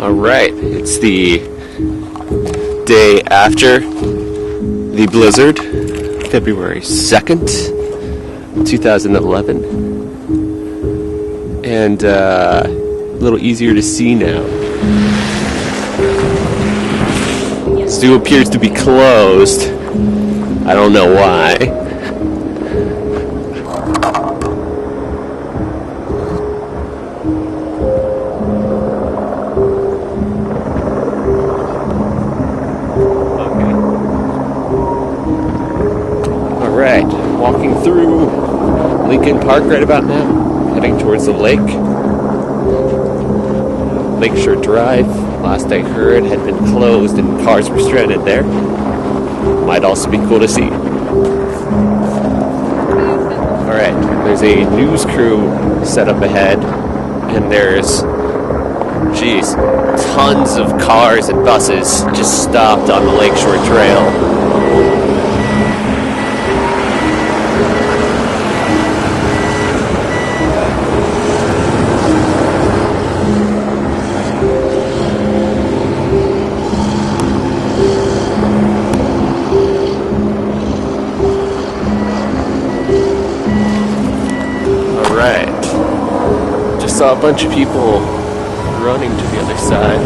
Alright, it's the day after the blizzard, February 2nd, 2011, and a little easier to see now. Zoo appears to be closed. I don't know why. Alright, walking through Lincoln Park right about now, heading towards the lake. Lakeshore Drive, last I heard, had been closed and cars were stranded there. Might also be cool to see. Alright, there's a news crew set up ahead, and there's, tons of cars and buses just stopped on the Lakeshore Trail. Just saw a bunch of people running to the other side.